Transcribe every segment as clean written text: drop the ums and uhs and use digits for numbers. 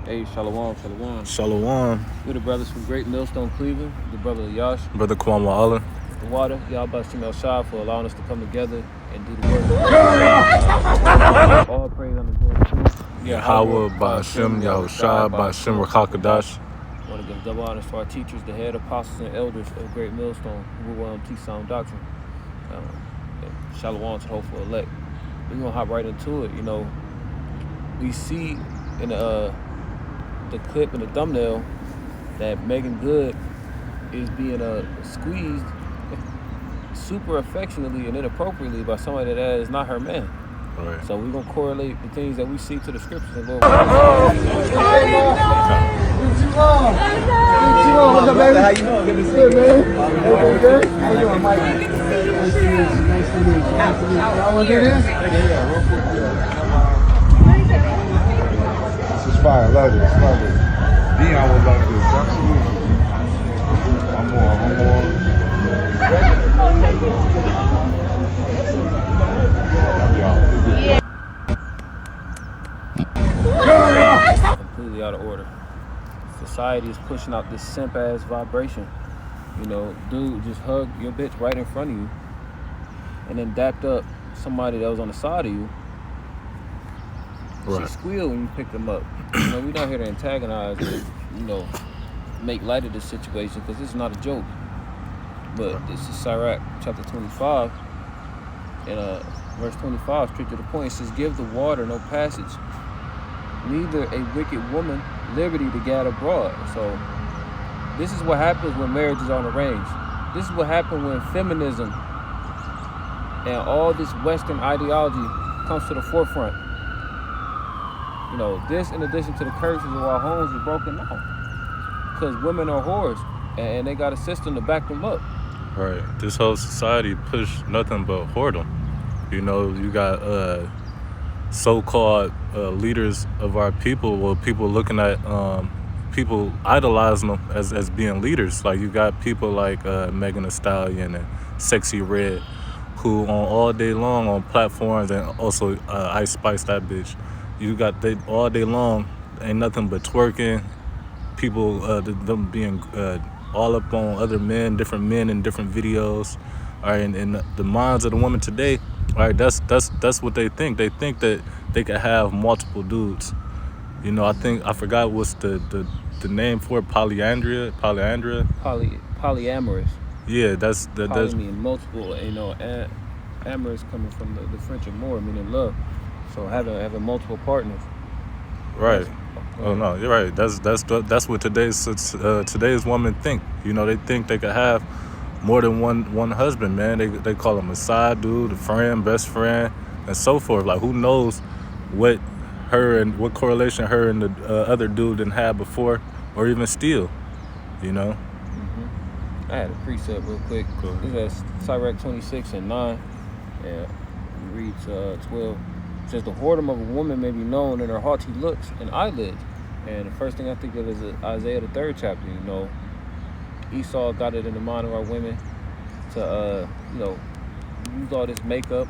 Hey, Shalom, Shalom. Shalom. We're the brothers from Great Millstone, Cleveland. The brother Yash. Brother Kwame Allah. The water. Y'all Bashim El Shah for allowing us to come together and do the work. All praise on the glory. Yahweh Ba'ashem Yahushua Ba'ashem Rakakadash. I want to give double honors to our teachers, the head apostles and elders of Great Millstone, who will teach sound doctrine. Shalom to the hopeful elect. We're going to hop right into it. You know, we see in the clip and the thumbnail that Megan Good is being squeezed super affectionately and inappropriately by somebody that is not her man. Right. So we're going to correlate the things that we see to the scriptures and Lord. How you doing? Good to see you. Good, man. Everything good? How you doing, Mike? Nice to meet you. Nice to meet you. Y'all want to do this? Yeah, real quick. This is fire. Love this. Love this. Dion will love this. Absolutely. I'm more. Completely out of order. Society is pushing out this simp-ass vibration. You know, dude just hugged your bitch right in front of you and then dapped up somebody that was on the side of you. Right. She squealed when you picked them up. You know, we're not here to antagonize and, you know, make light of this situation because this is not a joke. But this is Sirach chapter 25 and verse 25, straight to the point. It says, give the water no passage, neither a wicked woman liberty to gad abroad. So this is what happens when marriages aren't arranged. This is what happens when feminism and all this Western ideology comes to the forefront. You know, this in addition to the curses of our homes is broken down. Because women are whores and they got a system to back them up. Right. This whole society push nothing but whoredom. You know, you got so-called leaders of our people, well, people looking at people idolizing them as being leaders. Like you got people like Megan Thee Stallion and Sexy Red, who on all day long on platforms, and also Ice Spice, that bitch. You got they all day long, ain't nothing but twerking. People them being all up on other men, different men in different videos. All right, and the minds of the women today, all right, that's what they think. They think that they could have multiple dudes. You know, I forgot what's the name for it, polyandria. Polyamorous. Yeah, that's mean multiple. You know, amorous coming from the French amour, meaning love. So having multiple partners. Right. Oh no, you're right. That's what today's women think. You know, they think they could have more than one husband, man. They call him a side dude, a friend, best friend, and so forth. Like who knows what correlation her and the other dude didn't have before, or even still. You know. Mm-hmm. I had a precept real quick. Cool. This is Sirach 26 and 9. Yeah, it reads 12. It says, the whoredom of a woman may be known in her haughty looks and eyelids. And the first thing I think of is Isaiah the 3rd chapter. You know, Esau got it in the mind of our women to, you know, use all this makeup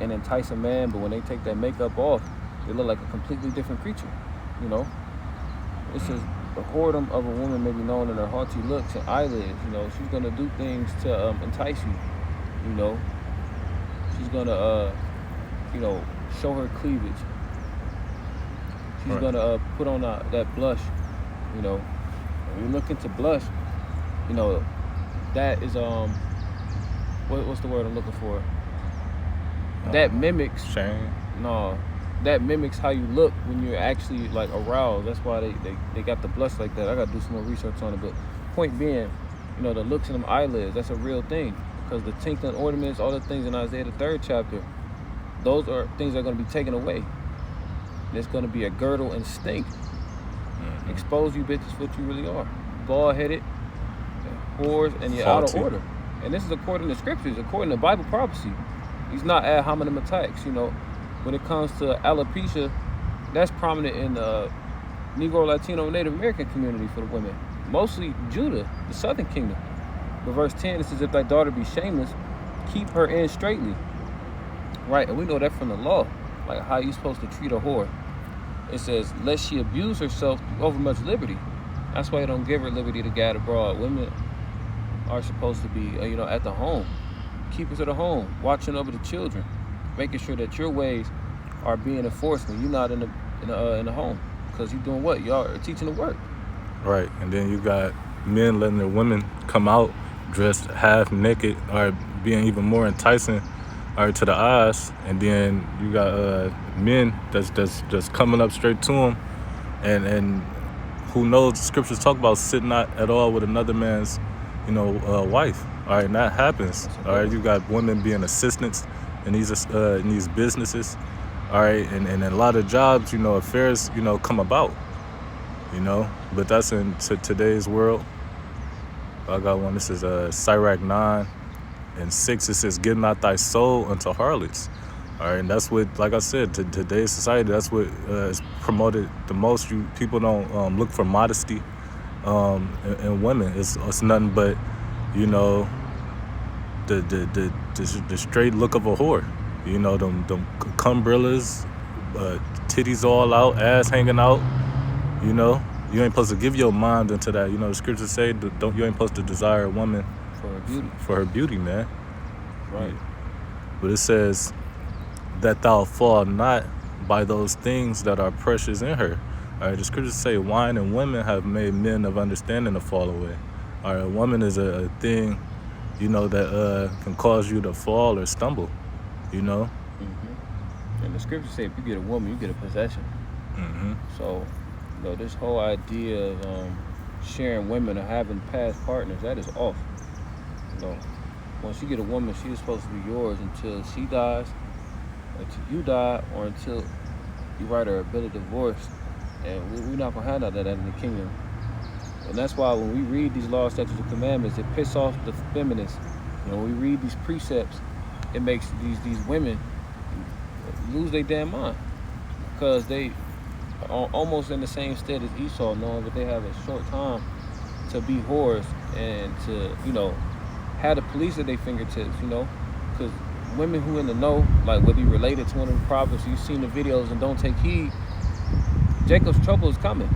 and entice a man. But when they take that makeup off, they look like a completely different creature. You know, it says, the whoredom of a woman may be known in her haughty looks and eyelids. You know, she's gonna do things to entice you. You know, she's gonna you know, show her cleavage. She's right. Gonna put on that blush. You know, when you look into blush, you know, that is what's the word I'm looking for? That mimics shame. No, that mimics how you look when you're actually like aroused. That's why they got the blush like that. I gotta do some more research on it. But point being, you know, the looks in them eyelids, that's a real thing. Because the tinkling ornaments, all the things in Isaiah the 3rd chapter, those are things that are going to be taken away. There's going to be a girdle and stink. Mm-hmm. Expose you bitches for what you really are. Bald-headed, whores, and you're out of order. And this is according to scriptures, according to Bible prophecy. These not ad hominem attacks. You know, when it comes to alopecia, that's prominent in the Negro, Latino, Native American community for the women. Mostly Judah, the southern kingdom. But verse 10, it says, if thy daughter be shameless, keep her in straightly. Right, and we know that from the law, like how you supposed to treat a whore. It says, lest she abuse herself over much liberty. That's why you don't give her liberty to gad abroad. Women are supposed to be, at the home, keepers of the home, watching over the children, making sure that your ways are being enforced when you're not in the home, because you're doing what? Y'all are teaching the work. Right, and then you got men letting their women come out dressed half naked, or being even more enticing, or to the eyes, and then you got men that's just coming up straight to them, and who knows? The scriptures talk about sitting not at all with another man's, wife. All right, and that happens. All right, you got women being assistants in these businesses. All right, and in a lot of jobs, affairs, come about. But that's in today's world. I got one. This is Sirach 9:6. It says, "Give not thy soul unto harlots." All right, and that's what, like I said, today's society, that's what is promoted the most. People don't look for modesty in women. It's nothing but, the straight look of a whore. Them cumbrellas, titties all out, ass hanging out. You ain't supposed to give your mind into that. The scriptures say you ain't supposed to desire a woman For her beauty, man. Right. But it says that thou fall not by those things that are precious in her. All right, the scriptures say wine and women have made men of understanding to fall away. All right, a woman is a thing, that can cause you to fall or stumble. Mm-hmm. And the scriptures say if you get a woman, you get a possession. Mm-hmm. So, this whole idea of sharing women or having past partners, that is off. Once you get a woman, she is supposed to be yours until she dies, until you die, or until you write her a bill of divorce. And we're not going to have none of that in the kingdom. And that's why when we read these laws, statutes, and commandments, it pisses off the feminists. When we read these precepts, it makes these women lose their damn mind, because they are almost in the same state as Esau, knowing that they have a short time to be whores and to, have the police at their fingertips, because women who in the know, like whether you related to one of the prophets, you've seen the videos and don't take heed, Jacob's trouble is coming.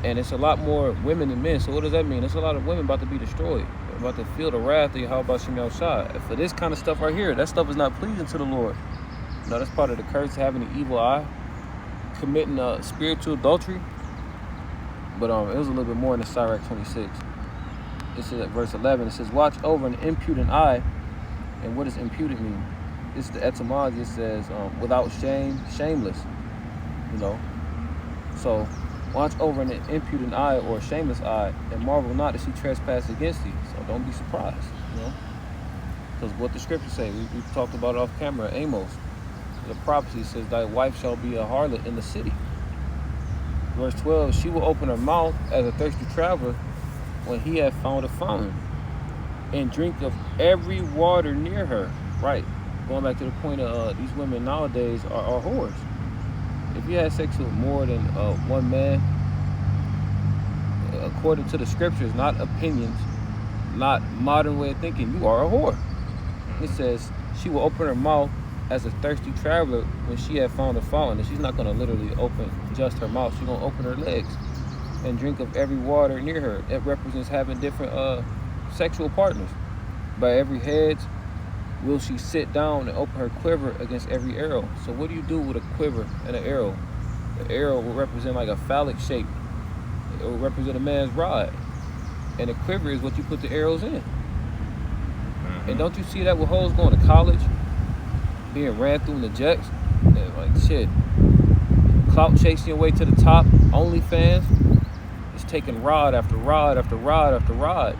And it's a lot more women than men. So what does that mean? It's a lot of women about to be destroyed, about to feel the wrath of Yahweh Shem Yahushua. For this kind of stuff right here, that stuff is not pleasing to the Lord. That's part of the curse, having the evil eye, committing spiritual adultery. But it was a little bit more in the Sirach 26. This is at verse 11. It says, "Watch over an impudent eye." And what does imputed mean? This is the etymology. It says without shame, shameless. So watch over an impudent eye or a shameless eye, and marvel not that she trespass against thee. So don't be surprised, because what the scriptures say, we talked about it off camera. Amos, the prophecy says, "Thy wife shall be a harlot in the city." Verse 12, "She will open her mouth as a thirsty traveler when he hath found a fountain, and drink of every water near her." Right. Going back to the point of these women nowadays are whores. If you had sex with more than one man, according to the scriptures, not opinions, not modern way of thinking, you are a whore. It says she will open her mouth as a thirsty traveler when she had found a fountain. And she's not going to literally open just her mouth. She's going to open her legs and drink of every water near her. It represents having different sexual partners. By every hedge will she sit down and open her quiver against every arrow. So what do you do with a quiver and an arrow? The arrow will represent like a phallic shape. It will represent a man's rod. And a quiver is what you put the arrows in. Mm-hmm. And don't you see that with hoes going to college, being ran through in the jets? And like shit, clout chasing your way to the top. OnlyFans is taking rod after rod after rod after rod,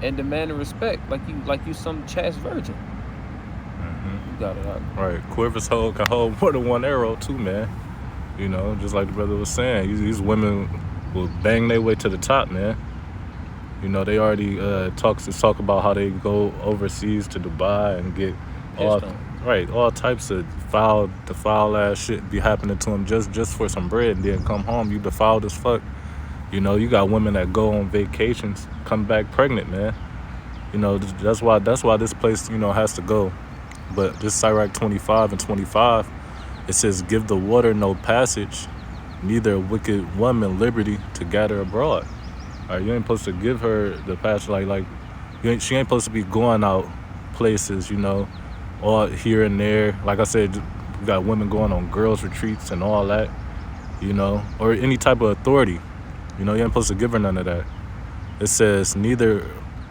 and demanding respect like you some chaste virgin. Mm-hmm. You got it out. Right, quivers can hold more than one arrow too, man. Just like the brother was saying, these women will bang their way to the top, man. They already talk about how they go overseas to Dubai and get all types of foul ass shit be happening to them just for some bread, and then come home you defiled as fuck. You got women that go on vacations, come back pregnant, man. That's why this place has to go. But this Sirach 25 and 25, It says, "Give the water no passage, neither a wicked woman liberty to gather abroad." All right, you ain't supposed to give her the passage she ain't supposed to be going out places, all here and there. Like I said, you got women going on girls' retreats and all that, or any type of authority. You ain't supposed to give her none of that. It says, neither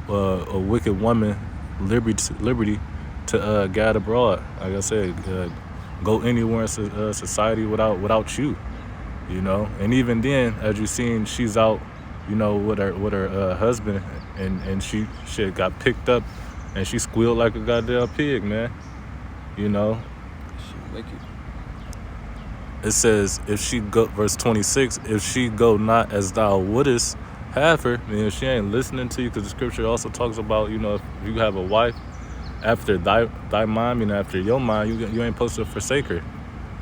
a wicked woman liberty to gather abroad. Like I said, go anywhere in society without you, And even then, as you seen, she's out, with her husband, and she got picked up, and she squealed like a goddamn pig, man. It says, if she go, verse 26, if she go not as thou wouldest have her, if she ain't listening to you, because the scripture also talks about, if you have a wife after thy mind, after your mind, you ain't supposed to forsake her,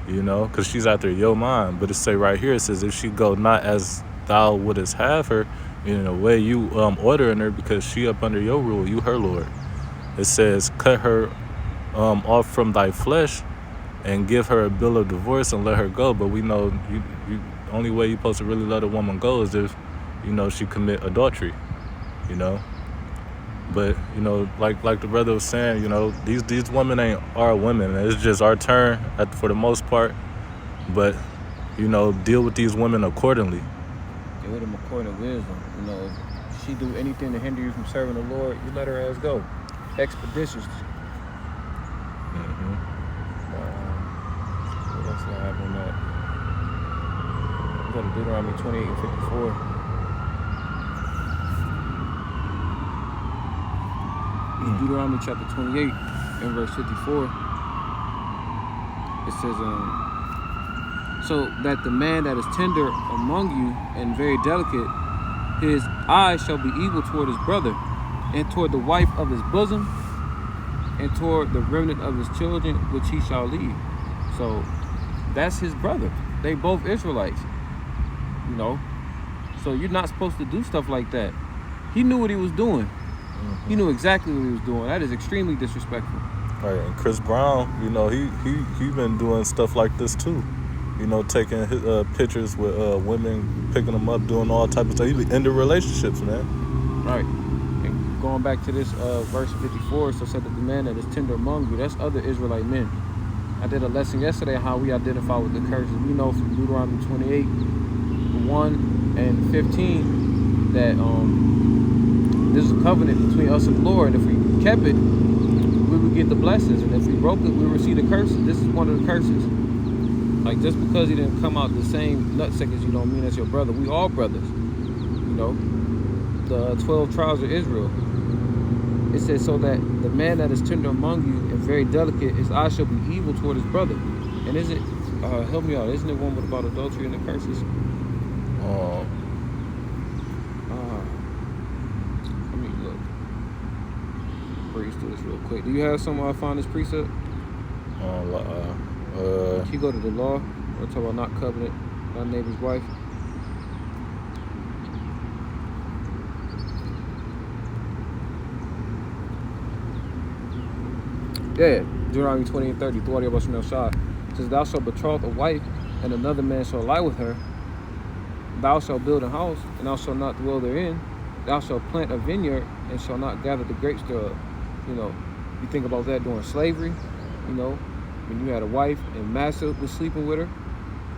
because she's after your mind. But it say right here, it says, if she go not as thou wouldest have her, in a way you ordering her, because she up under your rule, you her Lord. It says, cut her off from thy flesh, and give her a bill of divorce and let her go. But we know you only way you're supposed to really let a woman go is if, she commit adultery, But, like the brother was saying, these women ain't our women. It's just our turn for the most part. But, deal with these women accordingly. Deal with them according to wisdom. If she do anything to hinder you from serving the Lord, you let her ass go. Expeditiously. What else do I have on that? Go to Deuteronomy 28 and 54. Deuteronomy chapter 28 and verse 54. It says, so that the man that is tender among you and very delicate, his eye shall be evil toward his brother, and toward the wife of his bosom, and toward the remnant of his children, which he shall leave. So that's his brother. They both Israelites, So you're not supposed to do stuff like that. He knew what he was doing. Mm-hmm. He knew exactly what he was doing. That is extremely disrespectful. Right, and Chris Brown, he been doing stuff like this too. Taking pictures with women, picking them up, doing all types of stuff. He be into relationships, man. Right. And going back to this verse 54, so said that the man that is tender among you, that's other Israelite men. I did a lesson yesterday on how we identify with the curses. We know from Deuteronomy 28, 1 and 15, that this is a covenant between us and the Lord. If we kept it, we would get the blessings. And if we broke it, we would receive the curses. This is one of the curses. Like, just because he didn't come out the same nutsack as you don't mean that's your brother. We all brothers. The 12 tribes of Israel. It says, so that the man that is tender among you and very delicate, his eye shall be evil toward his brother. And is it, help me out, isn't it one with about adultery and the curses? Let me look. Breeze through this real quick. Do you have some find this precept? Can you go to the law? Or talk about not covenant, not neighbor's wife? Yeah, Deuteronomy 20 and 30. It says, thou shalt betroth a wife, and another man shall lie with her. Thou shalt build a house, and thou shalt not dwell therein. Thou shalt plant a vineyard, and shalt not gather the grapes thereof. You think about that during slavery, when you had a wife and master was sleeping with her.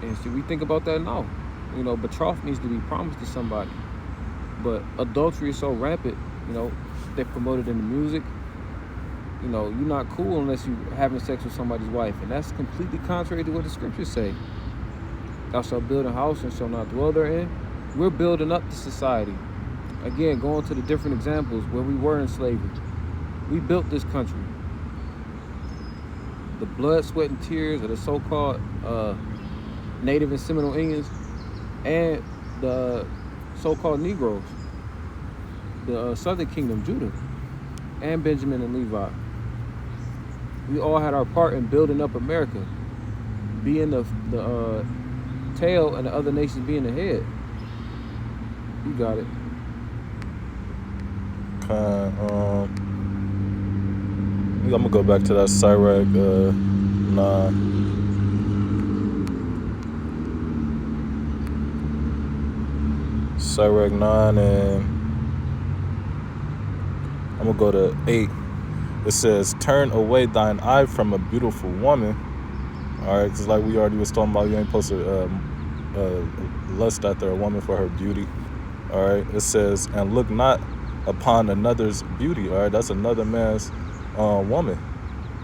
And so we think about that now. Betroth means to be promised to somebody. But adultery is so rampant, they promote it in the music. You're not cool unless you're having sex with somebody's wife. And that's completely contrary to what the scriptures say. Thou shalt build a house and shalt not dwell therein. We're building up the society. Again, going to the different examples where we were in slavery. We built this country. The blood, sweat, and tears of the so-called Native and Seminole Indians and the so-called Negroes, the Southern Kingdom, Judah, and Benjamin and Levi. We all had our part in building up America, being the tail and the other nations being the head. You got it. I'm gonna go back to that Sirach 9. Sirach 9, and I'm going to go to 8. It says, turn away thine eye from a beautiful woman. All right, because like we already was talking about, you ain't supposed to lust after a woman for her beauty. All right, it says, and look not upon another's beauty. All right, that's another man's woman.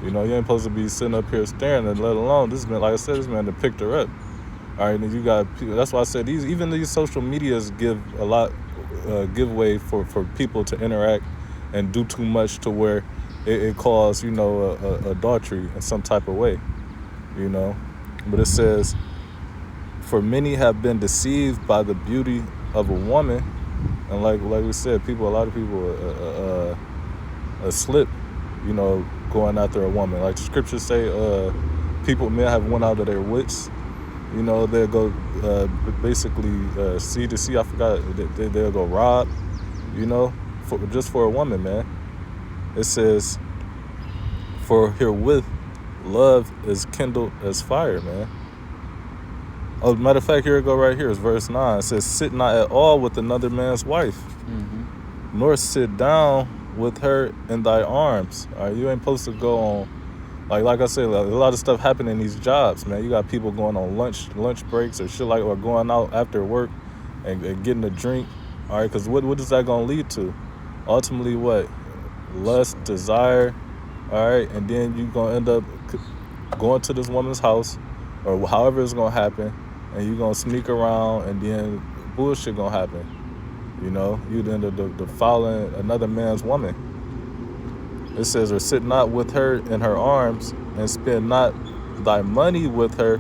You know, you ain't supposed to be sitting up here staring, and let alone this man, like I said, this man that picked her up. All right, and you got people. That's why I said even these social medias give a lot, give way for people to interact and do too much to where it causes, you know, adultery in some type of way. You know, but it says, for many have been deceived by the beauty of a woman, and like we said, a lot of people slip, you know, going after a woman. Like the scriptures say, people may have went out of their wits. You know, they'll go basically sea to sea. I forgot. They'll go rob. You know, just for a woman, man. It says, for herewith love is kindled as fire, man. Oh, matter of fact, here it go right here. It's verse 9. It says, sit not at all with another man's wife, nor sit down with her in thy arms. All right, you ain't supposed to go on, like I said, a lot of stuff happening in these jobs, man. You got people going on lunch breaks or shit or going out after work and getting a drink. All right, because what is that going to lead to? Ultimately, what? Lust, desire. All right, and then you're going to end up going to this woman's house or however it's going to happen, and you're going to sneak around, and then bullshit going to happen. You know, you'd end up defiling another man's woman. It says, or sit not with her in her arms, and spend not thy money with her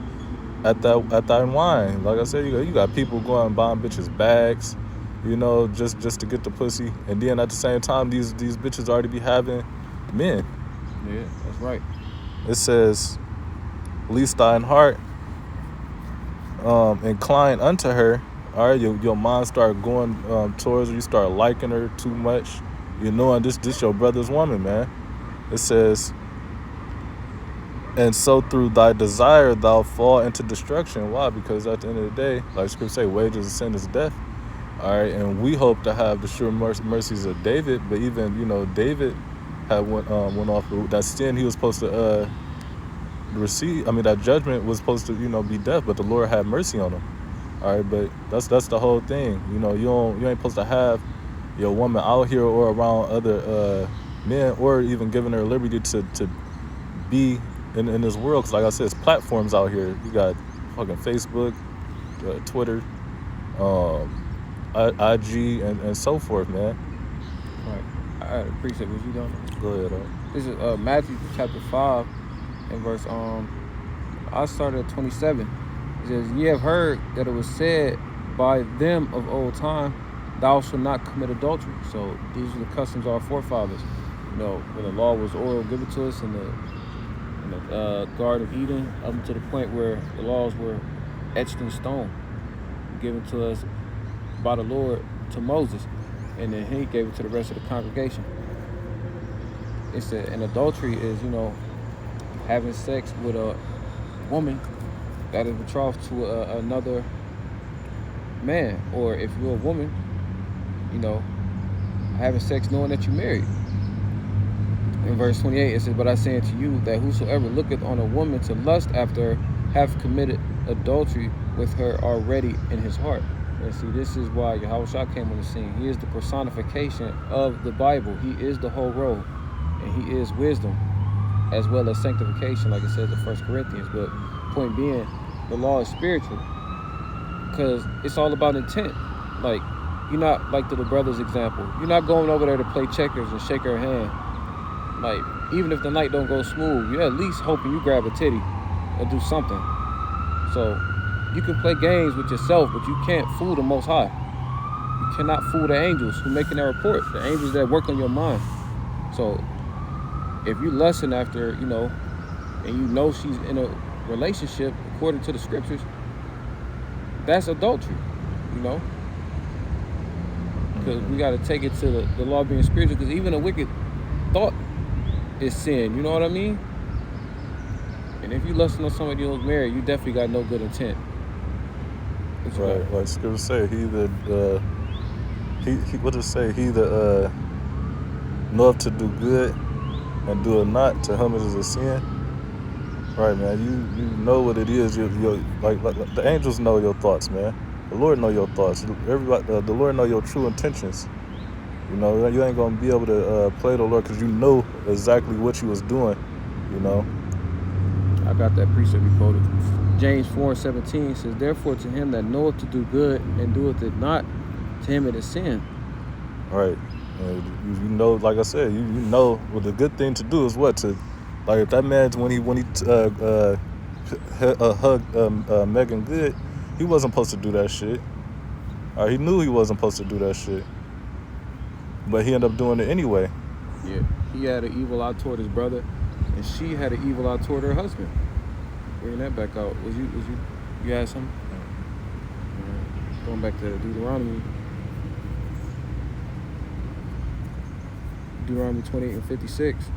at thy wine. Like I said, you got people going and buying bitches bags, you know, just to get the pussy. And then at the same time, these bitches already be having men. Yeah, that's right. It says, least thine heart incline unto her. All right, your mind start going towards her. You start liking her too much. You know, and this your brother's woman, man. It says, and so through thy desire thou fall into destruction. Why? Because at the end of the day, like scripture say, wages of sin is death. All right, and we hope to have the sure mercies of David, but even, you know, David had went off that sin he was supposed to receive. I mean, that judgment was supposed to, you know, be death, but the Lord had mercy on him. All right, but that's the whole thing. You know, you ain't supposed to have your woman out here or around other men, or even giving her liberty to be in this world. Because like I said, it's platforms out here. You got fucking Facebook, Twitter, IG, and so forth, man. Right. I appreciate what you done. Go ahead. This is Matthew chapter 5 and verse I started at 27. It says, ye have heard that it was said by them of old time, thou shalt not commit adultery. So these are the customs of our forefathers. You know, when the law was oral given to us in the Garden of Eden, up to the point where the laws were etched in stone, given to us by the Lord to Moses, and then he gave it to the rest of the congregation. It said, and adultery is, you know, having sex with a woman that is betrothed to another man, or if you're a woman, you know, having sex knowing that you're married. In verse 28, it says, but I say unto you that whosoever looketh on a woman to lust after her hath committed adultery with her already in his heart. And see, this is why Yahushua came on the scene. He is the personification of the Bible. He is the whole road, and he is wisdom as well as sanctification, like it says in 1 Corinthians. But point being, the law is spiritual, because it's all about intent. Like, you're not like the brother's example. You're not going over there to play checkers and shake her hand. Like, even if the night don't go smooth, you're at least hoping you grab a titty or do something. So you can play games with yourself, but you can't fool the Most High. You cannot fool the angels who making that report, the angels that work on your mind. So if you lusting after, you know, and you know she's in a relationship according to the scriptures, that's adultery, you know? Because we got to take it to the law being spiritual, because even a wicked thought is sin, you know what I mean? And if you lusting on somebody who's married, you definitely got no good intent. That's right. Like scripture say, he that he what does it say? He that knoweth to do good and do it not, to him it is a sin. Right, man. You know what it is. You like the angels know your thoughts, man. The Lord know your thoughts. Everybody, the Lord know your true intentions. You know, you ain't gonna be able to play the Lord because you know exactly what you was doing. You know. I got that precept you quoted. James 4:17 says, "Therefore to him that knoweth to do good and doeth it not, to him it is sin." Right. And you know, like I said, you know what the good thing to do is what to, like if that man when he hugged Megan Good, he wasn't supposed to do that shit. Or he knew he wasn't supposed to do that shit, but he ended up doing it anyway. Yeah, he had an evil eye toward his brother, and she had an evil eye toward her husband. Bring that back out. You had something? Going back to Deuteronomy 28:56.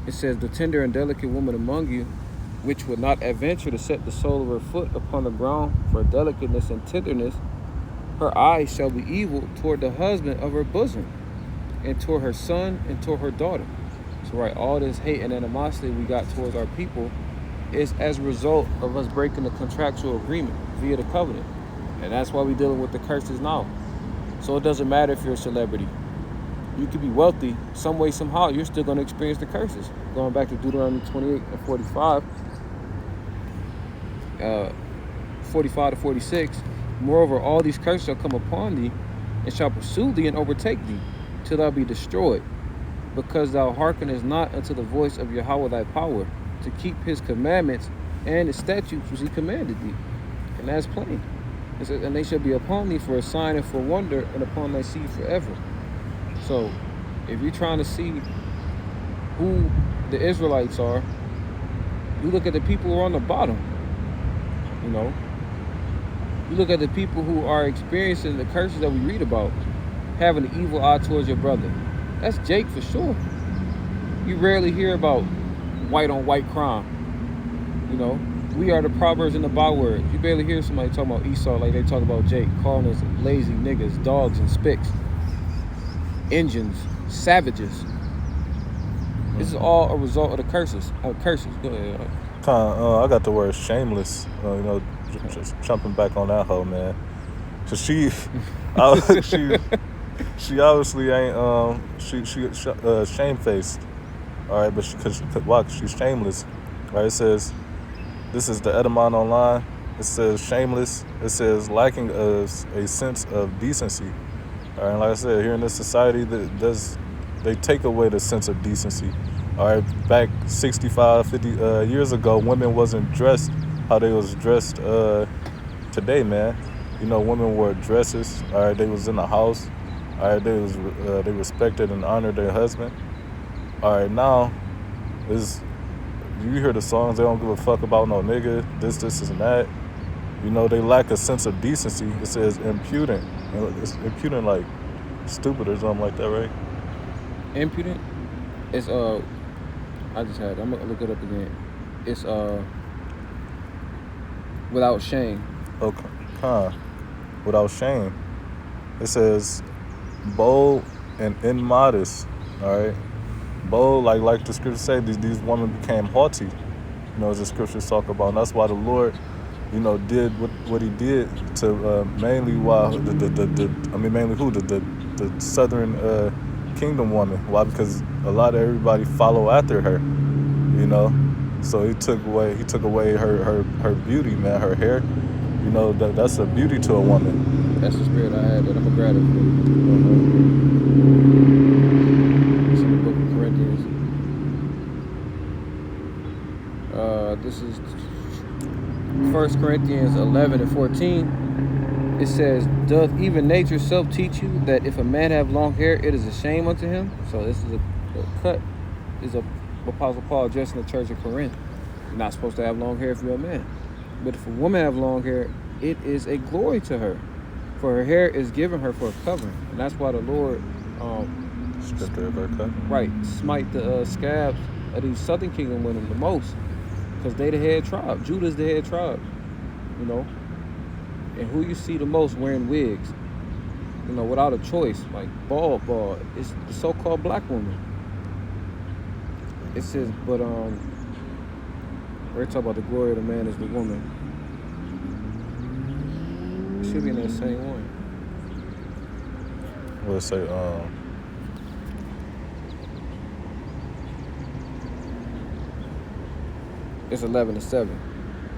It says, "The tender and delicate woman among you, which would not adventure to set the sole of her foot upon the ground for delicateness and tenderness, her eyes shall be evil toward the husband of her bosom, and toward her son, and toward her daughter." So right, all this hate and animosity we got towards our people is as a result of us breaking the contractual agreement via the covenant. And that's why we're dealing with the curses now. So it doesn't matter if you're a celebrity. You could be wealthy, some way, somehow, you're still going to experience the curses. Going back to Deuteronomy 28 and 45, 45 to 46, "Moreover, all these curses shall come upon thee, and shall pursue thee and overtake thee, till thou be destroyed, because thou hearkenest not unto the voice of Yahweh thy power, to keep his commandments and his statutes which he commanded thee." And that's plain. It says, "And they shall be upon thee for a sign and for wonder, and upon thy seed forever." So, if you're trying to see who the Israelites are, you look at the people who are on the bottom. You know, you look at the people who are experiencing the curses that we read about, having an evil eye towards your brother. That's Jake for sure. You rarely hear about white on white crime. You know, we are the proverbs and the bywords. You barely hear somebody talking about Esau like they talk about Jake, calling us lazy niggas, dogs and spicks, engines, savages. This is all a result of the curses. Curses. Go ahead. I got the word shameless. You know, just jumping back on that hoe, man. So she obviously ain't she shamefaced. All right, but she's shameless. All right, it says this is the Edamon Online. It says shameless. It says lacking a sense of decency. All right, and like I said, here in this society, they take away the sense of decency. All right, back 65, 50 years ago, women wasn't dressed how they was dressed today, man. You know, women wore dresses. All right, they was in the house. All right, they respected and honored their husband. All right, now you hear the songs, they don't give a fuck about no nigga, this and that. You know, they lack a sense of decency. It says impudent. You know, it's impudent like stupid or something like that, right? Impudent? It's I just had it. I'm gonna look it up again. It's without shame. Okay. Without shame. It says bold and immodest. All right. Bold, like the scriptures say, these women became haughty. You know, as the scriptures talk about. And that's why the Lord, you know, did what he did to mainly mainly who? The southern kingdom woman. Why? Because a lot of everybody follow after her, you know. So he took away her beauty, man, her hair. You know, that's a beauty to a woman. That's the spirit I had, that I'm gonna grab it for you. It's in the book of Corinthians. This is 1 Corinthians 11 and 14. It says, "Doth even nature self teach you that if a man have long hair, it is a shame unto him?" So this is a cut. Is a Apostle Paul addressing the church of Corinth. You're not supposed to have long hair if you're a man. But if a woman have long hair, it is a glory to her. For her hair is given her for a covering. And that's why the Lord smite the scabs of these southern kingdom women the most. Because they the head tribe. Judah's the head tribe. You know? And who you see the most wearing wigs, you know, without a choice, like bald, it's the so-called black woman. It says, but we're talking about the glory of the man is the woman. It should be in that same one. Let's say, It's 11:7.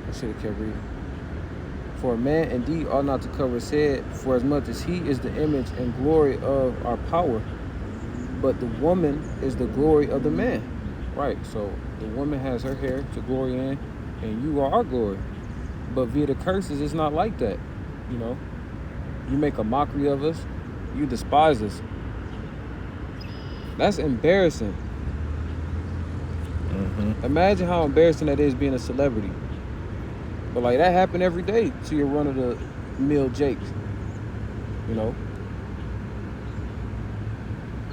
I should have kept reading. For a man indeed ought not to cover his head, for as much as he is the image and glory of our power, but the woman is the glory of the man. Right, so the woman has her hair to glory in, and you are our glory. But via the curses, it's not like that, you know. You make a mockery of us, you despise us. That's embarrassing. Imagine how embarrassing that is being a celebrity. But like that happened every day to your run-of-the-mill Jakes, you know.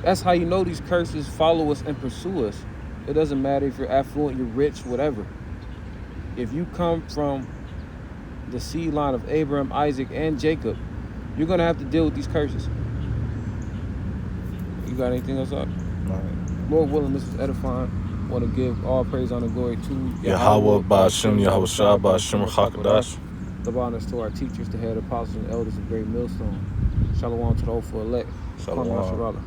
That's how you know these curses follow us and pursue us. It doesn't matter if you're affluent, you're rich, whatever. If you come from the seed line of Abraham, Isaac, and Jacob, you're gonna have to deal with these curses. You got anything else up? Lord willing, this is edifying. I want to give all praise, honor, glory to Yahweh, Ba'ashem, Yahweh Shah, Ba'ashem, Chakadash. The honors to our teachers, the head apostles and elders of Great Millstone. Shalom to the hopeful elect. Shalom.